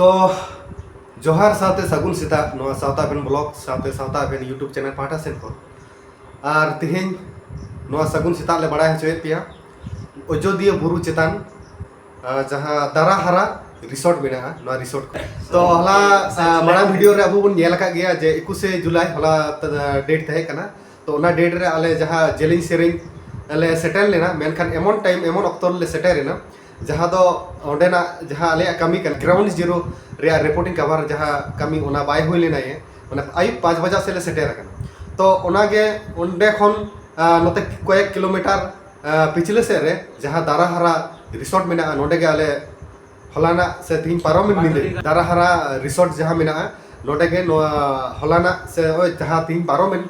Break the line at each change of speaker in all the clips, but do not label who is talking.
तो जोहार साथे सगुन सेता नोआ सावता बेन ब्लॉग साथे सावता बेन यूट्यूब चैनल पाटा सेन को और तिहिन नोआ सगुन सेता ले बड़ा हचोए पिया अयोध्या बुरु चेतान जहां दारा हरा रिसोर्ट मेना नोआ रिसोर्ट को तो हला बड़ा वीडियो रे अबु बन नेल का गया जे 21 जुलाई हला डेट तहे कना तो ना डेट रे आले जहां जेलिंग सेरिंग ले सेटल लेना मेनखान एमन टाइम एमन ऑक्टर ले सेटल जहाँ दो ओंडेना जहाँ आले कमी कर ग्राउंड जीरो रे रिपोर्टिंग कवर जहाँ कमी ओना बाय हुई लेना ये माने आई 5 बजे से ले सेटेर करना तो ओनागे ओंडे खन नोते कয়েক किलोमीटर पिछले से रे जहाँ दाराहारा रिसोर्ट में नोडे के आले हलाना से 3 पारोमिन मिले दाराहारा रिसोर्ट जहाँ में नोडे के हलाना से जहाँ 3 पारोमिन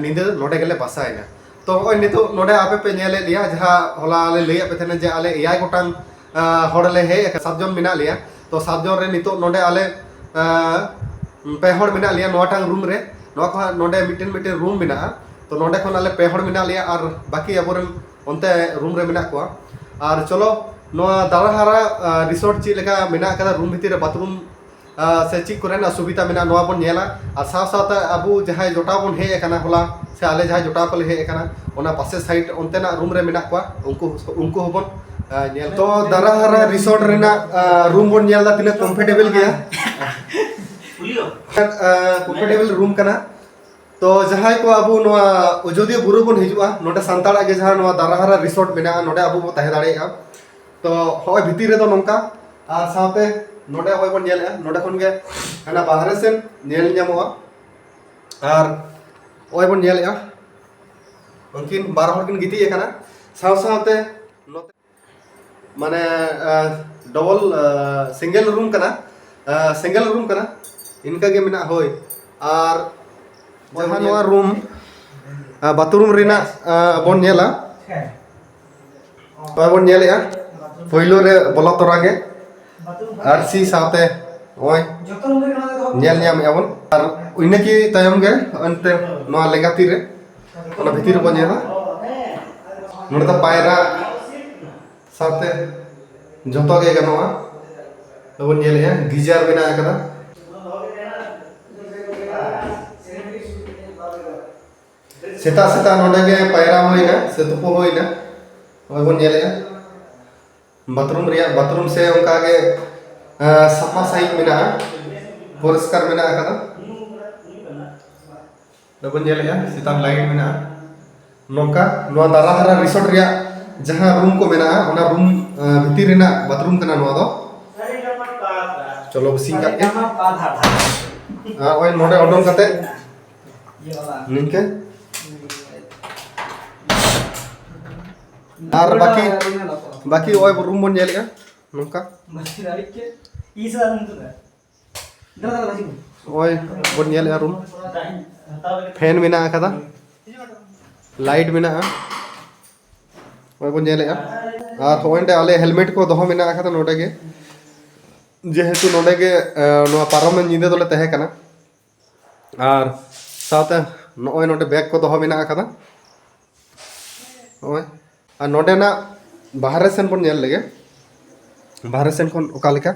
नींदे नोडे के ले बसाएना तो नितो नोडे आपे पे नेले लिया जहाँ हला आले ले पे थे जे आले एआई गोटांग हड़ले हे 7 जन मिना लिया तो 7 जन रे नितो नोडे आले पे हड़ मिना लिया नोटांग रूम रे नोडे मिटेन रूम मिना तो नोडे खन आले पे हड़ मिना लिया और बाकी अबोरन ओनते रूम रे मिना को और चलो नोआ दाराहारा रिसोर्ट ची लेका मिना कदा रूम भीतर बाथरूम से ची कोरेना सुविधा मिना नोआ बन नेला और साथ साथ अबु जहां जोटा बन हे एकना होला से आले जहां जोटा को हे एकना ओना पासे साइड ओनतेना रूम रे मिना को उनको होबन नेल तो दाराहारा रिसोर्ट रेना रूम बन नेल दा तिने कंफर्टेबल गया कंफर्टेबल रूम कना तो जहां को अबु नोआ अयोध्या बुरु बन हिजुआ नोडे सांताड़ा के जहां नोआ दाराहारा रिसोर्ट मेना नोडे अबु बो तहे दाड़ेगा तो होय भीतिर रे तो नोंका और साथे नोडे होय बन नेल नोडे खन गे हना बाहरे सेन नेल ᱧᱟᱢᱚᱜᱼᱟ और होय बन नेल उनकिन बार हर किन गिती एकना साव सावते नोते माने डबल सिंगल रूम कना इनका के मिना होय और जहां नोआ रूम बाथरूम रेना बन नेला तो बन नेलया पहिलो रे बोला तोरा गे आरसी साथे ओय नेल ᱧᱟᱢ एबन और इने की तायम गे अंते नोआ लेगाती रे ओना भीतिर बन नेला नोडे तो पायरा साथे जतो गे गनोआ तो बन नेलया गीजर बिना कदा सेता सेता नोडे गे पायरा होइना से तुपो होइना ओय बन नेलया बाथरूम से उनका के सफा सही मिना परिष्कार मिना कदा दबन नेलया सीता लाइट मिना नोका नोआ दाराहारा रिसोर्ट रिया जहां रूम को मिना ओना रूम भीतर रेना बाथरूम कना नोआ दो चलो बसिंग का के ओय नोडे ऑर्डर करते निनके और बाकी ओय रूम बन नेलगा नोका ओय बन नेलगा रूम फैन मेना कदा लाइट मेना ओय बन नेलगा और होंडे आले हेलमेट को दोहो मेना कदा नोडे के जेहेतु नोडे के नो पारम निंदे दोले तहे कना और साथे नोय नोडे बैग को दोहो मेना कदा ओय और नोडे ना बाहर सेन बन नेल लगे बाहर सेन खन ओका लेका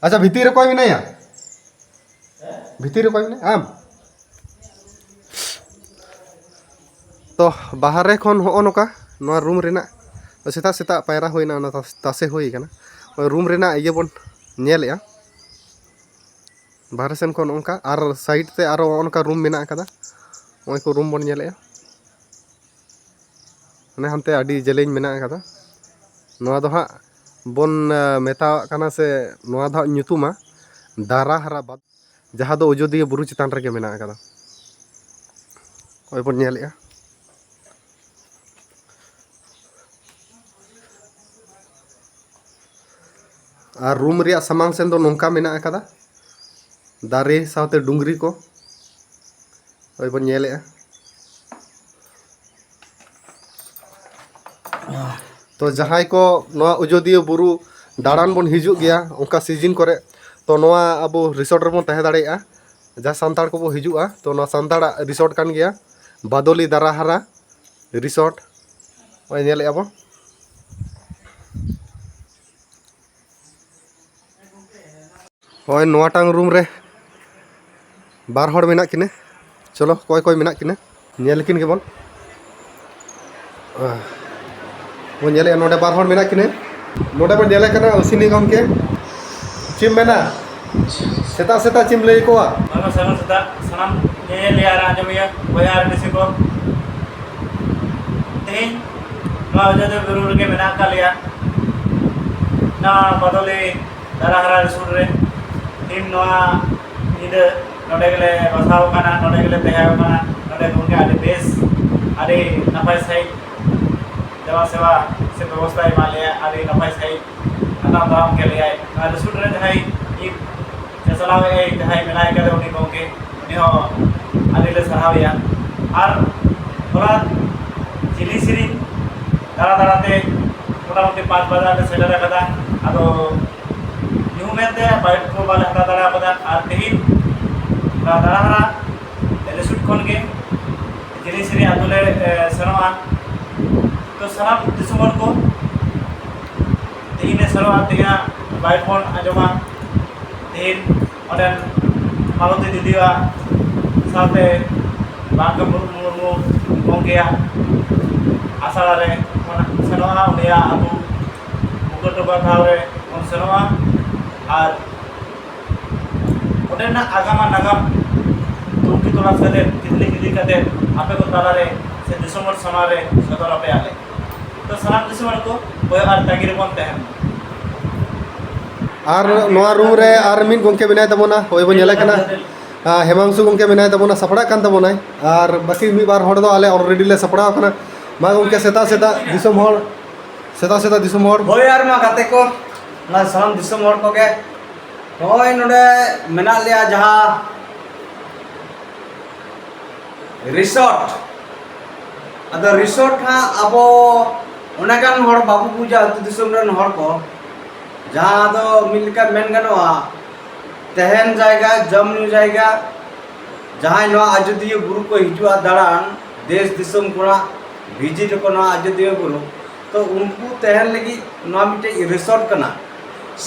अच्छा भीतर कोई भी नहीं है भीतर कोई भी नहीं आम तो बाहर खन हो नोका नोआ रूम रेना तो सेता सेता पायरा होइना ना तासे होई कना रूम रेना ये बन नेलया बाहर सेन खन ओनका और साइड ते आरो ओनका रूम मेना कदा ओय को रूम बन नेलया ने हनते आडी जेलेኝ मेना कदा नोआ दो हा बन मेता कना से नोआ दो ᱧᱩᱛᱩᱢᱟ दाराहारा बाद जहां दो अयोध्या बुरु चितान रे मेना कदा ओय बन नेलया और रूम रिया सामान सेन दो नोंका मेना कदा दारे साथे डुंगरी को ओय बन नेलया तो जहां को नोआ अयोध्या बुरु दाड़ान बन हिजु गया उनका सीजन करे तो नोआ अब रिसोर्ट रे बन तहे दाड़ेया जहां सांताड़ को बो हिजुआ तो नोआ सांताड़ा रिसोर्ट कान गया बादोली दाराहारा रिसोर्ट ओय नेल एबो ओय नोटांग रूम रे बार हड़ मेना किने चलो कोई कोई मेना किने नेलकिन के वो नेले नोडे बार हड़ मेना किने नोडे पर नेले कना उसिनी गमके चिम मेना सेता सेता चिम लई कोआ
Mano sana sudah sanam ये ले आ रहा जब ये बाजार किसी को तीन ना वजह जरूर के बिना का लिया ना बदले दारा हरा रिसूट रे तीन नवा इधर नोटे के लिए बसाव करना नोटे के लिए तैयार करना नोटे उनके आधे बेस आधे नफाई सही जवाब सेवा से व्यवस्था ही माले आधे नफाई सही अनाम दाम के लिए ना रिसूट रे जहाँ ये चलावे जहाँ मिलाए कर उन्हीं को के उन्हीं हो आदिले सराविया और थोड़ा चिली सिरी दारा दारा ते थोड़ा उनके 5 बजा ते सेलर कदा अदो न्यू में ते बाइट को वाले हटा दारा कदा और तीन दारा दारा एलिसुट कौन के चिली सिरी आदुले सरोआ तो सराब दिसुमर को तीन सरोआ तीना बाइट कौन आजमा तीन और मालूम दीदिया साथे बांका मुर्मू गोंगेया आसाला रे सनोआ उनिया अबु मुकुटबा थावरे उन सनोआ और ओडेना आगामा नागाम तुमकी तलाश कते कितली कते आपे को ताला रे से दिसंबर समारे सदर पे आले तो सलाम दिसंबर को कोई और तागिर बनते हैं
और नोआ रूम रे और मिन गोंके बनाय तबोना होय बो नेले कना हेमांशु गोंके बनाय तबोना सपड़ा कान तबोनाय और बाकी मी बार हड़ दो आले ऑलरेडी ले सपड़ा कना मा गोंके सेता सेता दिसम हड़ सेता सेता दिसम हड़
होय यार मा गाते को ना साम दिसम हड़ को के होय नोडे मेना लिया जहां रिसोर्ट अदो रिसोर्ट हा अबो ओनागान हड़ बाबू पूजा अतु दिसम रन हड़ को जहां दो मिलका मेन गनवा तहन जाएगा जमनु जाएगा जहां नो अयोध्या गुरु को हिजुआ दाड़ान देश दिसम कोना विजिट को नो अयोध्या गुरु तो उनको तहन लगी नो मिटे रिसोर्ट कना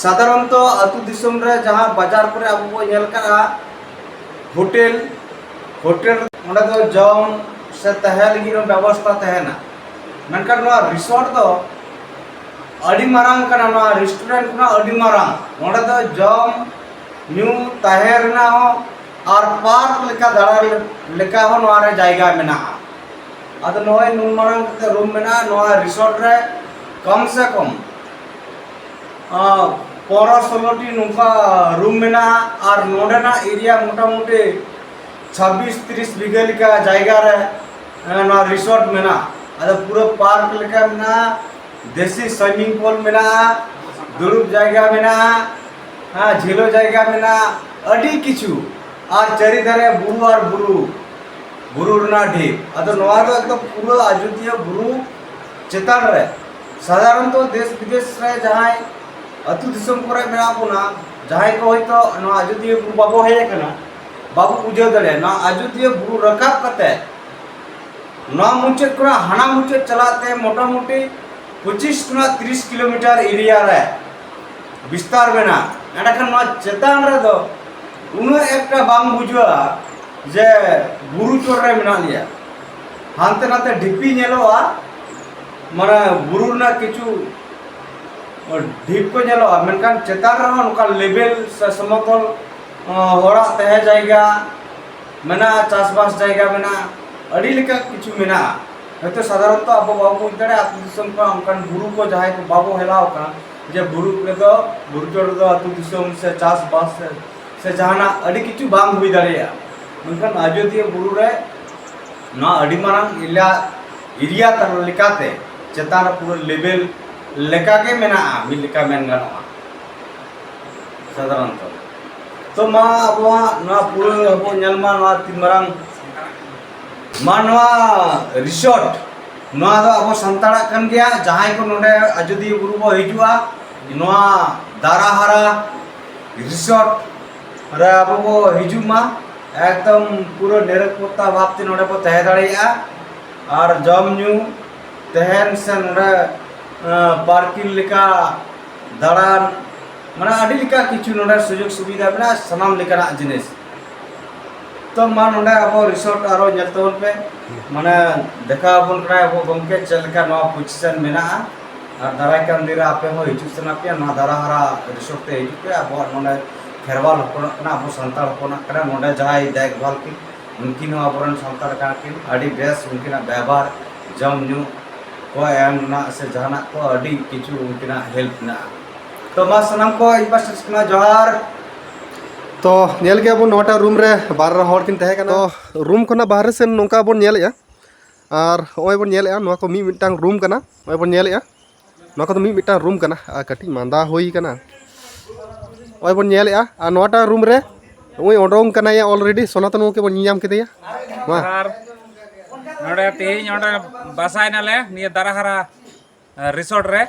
साधारण तो अतु दिसम रे जहां बाजार करे अब को नेल करा होटल होटल ओंडा दो जम से तहन लगी नो व्यवस्था तहना मनकर नो रिसोर्ट दो अड़ी मारांग कना नो रेस्टोरेंट कना अड़ी मारांग ओंडा दो जम न्यू ताहेर ना हो और पार्क लेका दाड़ा लेका हो नोरे जायगा मेना अद नोय नुन मारांग ते रूम मेना नो रिसोर्ट रे कम से कम 15-16 नुका रूम मेना और नोडेना एरिया मोटा मोटी 26-30 बीघा लेका जायगा रे नो रिसोर्ट मेना अद पूरा पार्क लेका मेना देसी स्विमिंग पूल मेना दुरुब जायगा मेना हाँ झेलो जायगा मेना अड़ी किछु और चारि धारे बुरु और बुरु बुरु रना ढेप अदो नोआ दो एकदम पूरा अयोध्या बुरु चेतान रे साधारण तो देश विदेश रे जहां अतु दिसम करे मेना बोना जहां को होय तो नो अयोध्या बुरु बाबो हे कना बाबू पूजा दले ना अयोध्या बुरु रकाब कते नो मुचे कोना हाना मुचे चलाते मोटा मोटी 25-30 किलोमीटर एरिया रे विस्तार मेना एंडखान चेतान रे दो उनो एकटा बांग बुझवा जे बुरु चोर रे मेना लिया हानते नाते ढिपी नेलोआ माने बुरु ना किछु ढिप को नेलोआ मेनखान चेतान रे उनका लेवल से समतल होड़ा तहे जायगा मेना चासबास जायगा मेना अड़ी लेका किछु मेना हयतो साधारण तो अब बाबू इतरे अतु दिसम को उनकान बुरु को जहां को बाबू हेलाव का जे बुरु रे दो बुरु चोर दो अतु दिसम से चासबास से जहाना अड़ी किछु बांग हुई दाड़िया उनकान अयोध्या बुरु रे ना अड़ी मारांग एरिया तर लेकाते चेतान पूरा लेवल लेका के मेना मिल लेका मेन गानोआ साधारण तो मा अब ना पूरा अब नेलमा ना तीन मारांग मानवा रिसोर्ट नोआ दो अब संताड़ा कन गया जहां को नोडे अयोध्या बुरु को हिजुआ नोआ दाराहारा रिसोर्ट रे अब वो हिजुमा एकदम पूरा निरपत्ता भाबते नोडे को तहे दाड़िया और जम न्यू तहन से नोडे पार्किंग लेका दाड़ान माने आदि लिका किछु नोडे सुजोग सुविधा मेना सनाम लेकाना जिनिस तो मा नोडे अब रिसोर्ट आरो नेल तबन पे माने देखा बन करा अब गमके चलका नो पोजीशन मेना और दाराय कान दिरा आपे हो हिजु सना पे ना दारा हरा रिसोर्ट ते हिजु पे अब नोडे खेरवाल होना ना अब संताल होना करा नोडे जाय देखभाल की उनकी नो अबरन संताल का की आदि बेस उनकी ना व्यवहार जम न्यू को एम ना से जाना को आदि किछु उनकी ना हेल्प ना तो मा सनाम को इपास ना जोहार
तो नेल के बन नोटा रूम रे 12 हॉर किन तहे तो रूम कोना बाहर से नोका बन नेलया और ओय बन नेलया नो को मी मिटांग रूम कना ओय बन नेलया नो को मी मिटांग रूम कना आ कटी मांदा होई कना ओय बन नेलया आ नोटा रूम रे ओय ओडोंग कना या ऑलरेडी सोनातन के बन नियाम केदिया मा
नोडे तेही नोडे बसाय नाले निया दाराहारा रिसोर्ट रे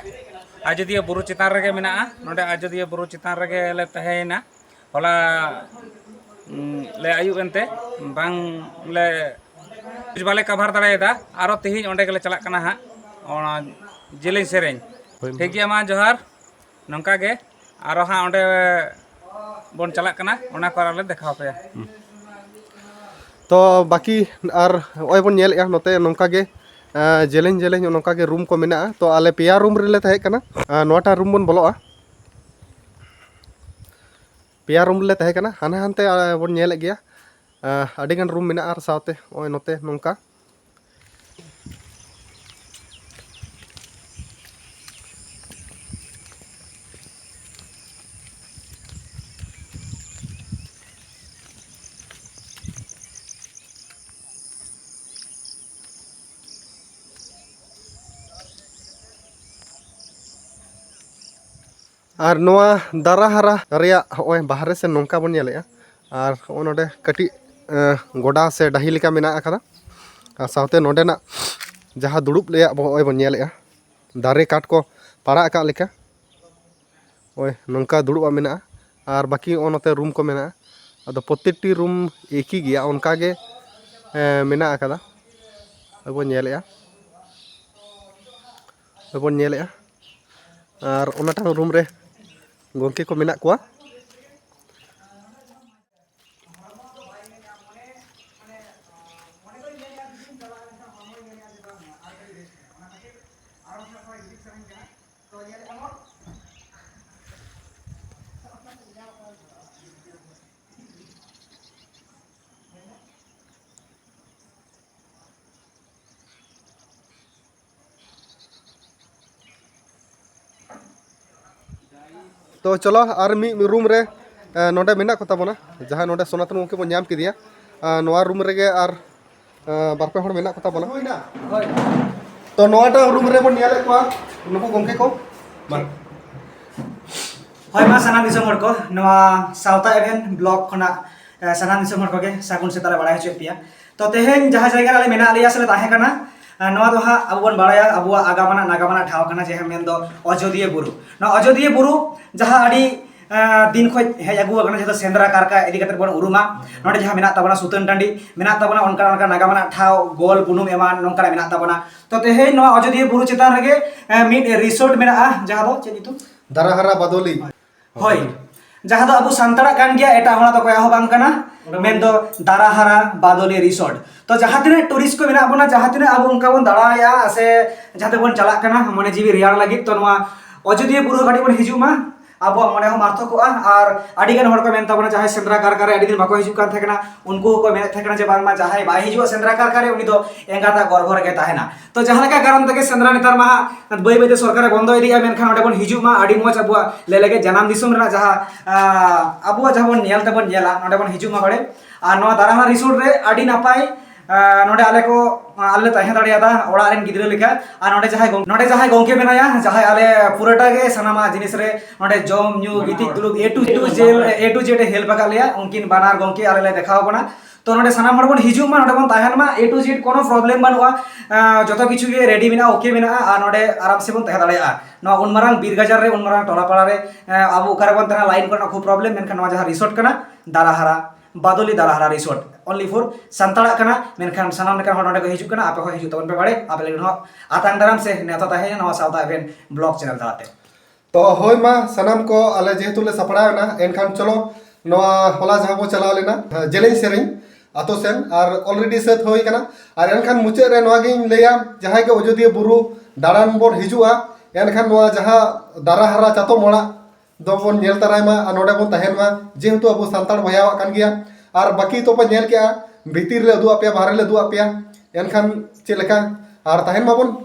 आजोदिया बुरु चितान रगे मेना नोडे आजोदिया बुरु चितान रगे ले तहेना होला ले आयु एनते बांग ले बाले कभार दाड़ायदा आरो तेही ओंडे गेले चला कना हा ओना जिलें सेरें ठीक गया मा जोहार नंका गे आरो हा ओंडे बन चला कना ओना कराले देखाव पे
तो बाकी और ओय बन नेलया नोते नोंका गे जेलें जेलें नोंका गे रूम को मेना तो आले पेया रूम रे तहे कना नोटा रूम बन बोलोआ पेया रूम ले तहे कना हाने हानते बन नेले गया अडिगन रूम मेना और सावते ओय नोते नोंका और नोआ दाराहारा रेया ओय बाहर से नोंका बन नेलेया और नोडे कटी गोडा से डाही लेका मेना आकादा सावते नोडेना जहाँ दुड़ुब लेया ओय बन नेलेया दारे काट को पाड़ा आका लेका ओय नोंका दुड़ुबा मेना और बाकी ओनोते रूम को मेना अदो प्रत्येकटी रूम एक ही गया उनका गे मेना आकादा बन नेलेया बन नेलेया और ओनाटा रूम रे गोंके को मेना कोआ तो चलो और मी रूम रे नोडे मेना को ताबोना जहाँ नोडे सोनातन गोंके बन नाम किदिया नोआ रूम रे गे और बारपे हड़ मेना को ताबोना तो नोआटा रूम रे बन नेले को नुकु गोंके को
होय मा सानाम दिसम हर को नोआ साउता एवेन ब्लॉक खना सानाम दिसम हर को गे सागुन सेताले बड़ा हचे पिया तो तेहेन जहाँ जायगा रे मेना लिया सले ताहे कना नोआ दो हा अब बन बड़ाया अब आगामाना नागामाना ठाव कना जे मेन दो अयोध्या बुरु ना अयोध्या बुरु जहाँ अड़ी दिन खो हेज अगू कना जो सेंद्रा कारका इदी कते बन उरुमा नोडे जहाँ मेना ताबना सुतन टांडी मेना ताबना उनका नागामाना ठाव गोल बुनुम एमान नोंका मेना ताबना तो तेहेन नोआ अयोध्या बुरु चितान रगे मिड रिसोर्ट मेना जहाँ दो चे नितु
दाराहारा बादोली
होय जहाँ दो अबु सांतरा कान गया एटा होला तो कोया हो बांग कना मेन दो दाराहारा बादोली रिसोर्ट तो जहाँ तिने टूरिस्ट को मेना बना जहाँ तिने अब उनका बन दाड़ाया से जहाँ ते बन चला कना मने जीवी रियार लगी तो नोआ अयोध्या बुरु गाड़ी बन हिजु मा अब मने हो मार्थो को और अडिगन हड़ को मेनता बना जहाँ सेंद्रा कारकारे अडिगन बाको हिजु कान थेकना उनको को मेन थेकना जे बांग मा जहाँ बाय हिजु सेंद्रा कारकारे उनी दो एंगाता गर्भ रगे ताहेना तो जहाँ लगा कारण तके सेंद्रा नेतार मा बय बय सरकार बंद इदिया मेनखान ओडे बन हिजु मा अडि मोच अबुआ ले लगे जनाम दिसुम रे जहाँ अबुआ जहाँ बन नेल तबन नेला ओडे बन हिजु मा बड़े और नोआ दाराहारा रिसोर्ट रे अडि नापाय नोडे आले को आले ताहे दाड़ियादा ओड़ा रेन गिद्रा लेखा और नोडे जहां गोंके बनाया जहां आले पुराटा गे सनामा जिनिस रे नोडे जम न्यू गिति दुलुक ए टू जेड हेल्प का लिया उनकिन बानार गोंके आले ले देखाव बना तो नोडे सनाम हड़ बन हिजु मा नोडे बन ताहेन मा ए टू जेड कोनो प्रॉब्लम बनुआ जतो किछु गे रेडी मेना ओके मेना और नोडे आराम से बन ताहे दाड़िया नो उनमारांग बीरगाजार रे उनमारांग टोलापाड़ा रे अब ओकारे बन तना लाइन करना खूब प्रॉब्लम मेनखान नोआ जहां रिसोर्ट कना दाराहारा बादोली दाराहारा रिसोर्ट ओनली फॉर संताड़ा कना मेनखान सनाम लेका हड़ नोडे को हिजु कना आपे हो हिजु तबन पे बाड़े आपे लेकिन हो आतांग दाराम से नेता ताहे नोआ साउता एवेन ब्लॉग चैनल दाते
तो होय मा सनाम को आले जेहेतु ले सपड़ावना एनखान चलो नवा होला जहां को चलाव लेना जेलें सेरें आतो सेन और ऑलरेडी सेट होई कना और एनखान मुचे रे नवा गिन लेया जहां के अयोध्या बुरु दाड़ान बोन हिजुआ एनखान नवा जहां दारा हरा चातो मोड़ा दोबन नेल तराय मा नोडे बोन तहेन मा जेहेतु अब सांताड़ भयावा कान गया और बाकी तो पे नेल के भीतर ले दु आपया बाहर ले दु आपया एनखान चेलेका और तहेन माबन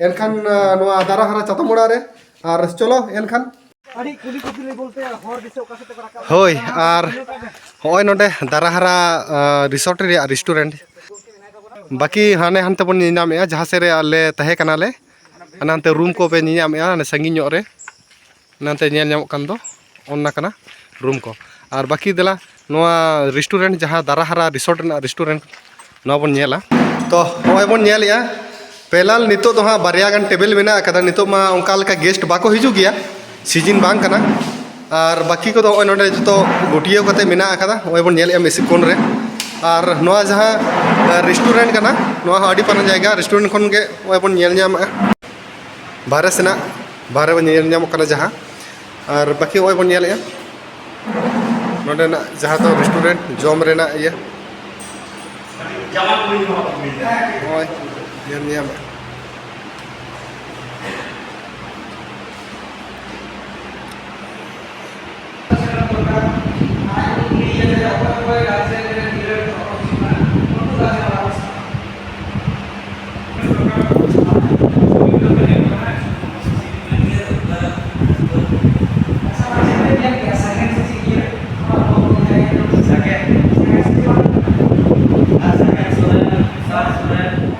एनखान नवा दारा हरा चातो मोड़ा रे और चलो एनखान होय और होय नोडे दाराहारा रिसोर्ट रे रेस्टोरेंट बाकी हाने हानते बन निनामेया जहां से रे आले तहे कनाले अनांते रूम को पे निनामेया ने संगी ᱧᱚᱜ रे नांते नेल ᱧᱟᱢᱚᱜ ᱠᱟᱱ ᱫᱚ ᱚᱱᱟ ᱠᱟᱱᱟ रूम को और बाकी देला नोआ रेस्टोरेंट जहां दाराहारा रिसोर्ट ना रेस्टोरेंट नोआ बन नेला तो होय बन नेलया पेलाल नितो तो हां बारिया गान टेबल मेना कदा नितो मा ओंका लका गेस्ट बाको हिजु गया सीजन बांग कना और बाकी को तो नोडे जतो गुटियो कते मेना कदा होय बन नेल मेसिकोन रे और नोआ जहां रेस्टोरेंट कना नोआ आडी पाना जायगा रेस्टोरेंट खन के होय बन नेल ᱧᱟᱢᱟ बाहरे सेना बाहरे बन नेल ᱧᱟᱢᱚᱜ कना जहां और बाकी होय बन नेलया नोडे ना जहां तो रेस्टोरेंट जॉम रेना ये होय नेल ᱧᱟᱢᱟ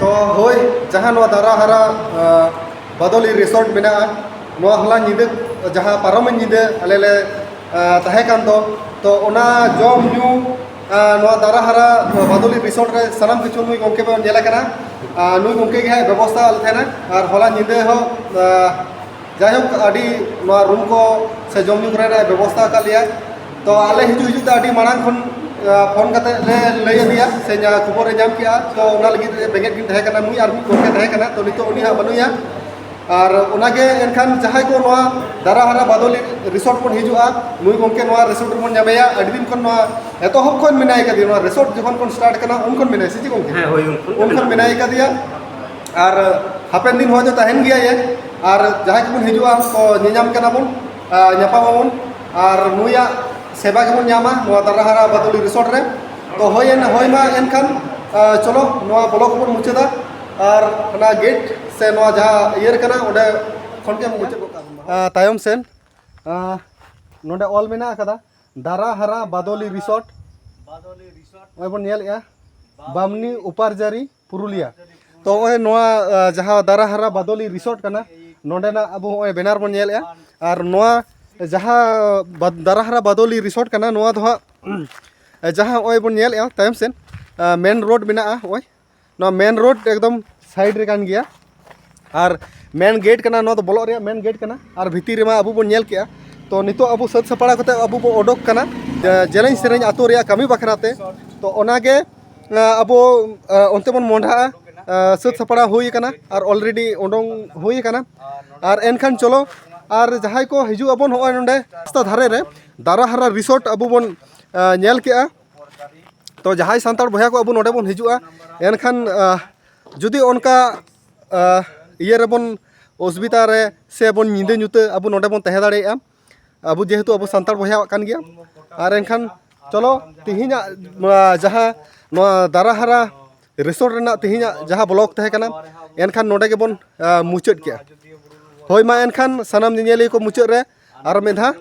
तो होय जहां नोआ दाराहारा बदली रिसोर्ट मेना नोआ हला निदे जहां पारम निदे आले ले तहे कान तो ओना जम न्यू नोआ दाराहारा बदली रिसोर्ट रे सनाम किछु नुई गमके बन नेला कना नुई गमके के व्यवस्था आल थेना और हला निदे हो जायक आडी नोआ रूम को से जम न्यू करे व्यवस्था का लिया तो आले हिजु हिजु ता आडी मांग खन फोन कते ले लय दिया से खबर जाम किया तो ओना लगी बेंगेट गिन तहे कना मुई आर मी गमके तहे कना तो नितो उनी हा बनुया और ओनागे एनखान जहां को नोआ दाराहारा बदली रिसोर्ट को हिजुआ नुई गमके नोआ रिसोर्ट मन जामेया अडी दिन खन नोआ एतो हब खन मिनाय का दिया रिसोर्ट जखन कोन स्टार्ट कना उन खन मिनाय सिची गमके हां होय उन खन मिनाय का दिया और हापेन दिन हो जो तहन गया ये और जहां को हिजुआ तो निजाम कना बन न्यापामन और नुया सेवा के बन न्यामा नोआ दाराहारा बदली रिसोर्ट रे तो होय मा एनखान चलो नोआ ब्लॉक बन मुचदा और ना गेट से नोआ जहां इयर कना ओडे खन के मुचे तायम सेन नोडे ऑल मेना कदा दाराहारा बदली रिसोर्ट ओय बन नेल या बामनी उपारजारी पुरुलिया तो ओय नोआ जहां दाराहारा बदली रिसोर्ट कना नोडे ना अब ओय बैनर बन नेल या और नोआ जहां दाराहारा बदली रिसोर्ट कना नोआ दो जहां ओय बन नेल या तायम सेन मेन रोड मेना ओय नोआ मेन रोड एकदम साइड रे कान गया और मेन गेट कना नोआ तो बोलो रे मेन गेट कना और भीतर रे मा अबु बन नेल किया तो नितो अबु सत सपड़ा कते अबु बो ओडोक कना जेलें सेरें आतो रे कमी बखराते तो ओनागे अबो ओनते बन मोंढा सत सपड़ा हुई कना और ऑलरेडी ओडोंग हुई कना और एनखान चलो और जहां को हिजु अबन होय नंडे रास्ता धारे रे दाराहारा रिसोर्ट अबु बन नेल किया तो जहां सांताड़ भया को अबु नोडे बन हिजुआ एनखान जुदी उनका इये रे बन असुविधा रे से बन निंदे नुते अबु नोडे बन तहे दाड़ेया अबु जेहेतु अबु सांताड़ भया कान गया और एनखान चलो तिहिना जहां नोआ दाराहारा रिसोर्ट रेना तिहिना जहां ब्लॉक तहे कना एनखान नोडे के बन मुचद किया होय मा एनखान सनाम निनेली को मुचद रे और मेधा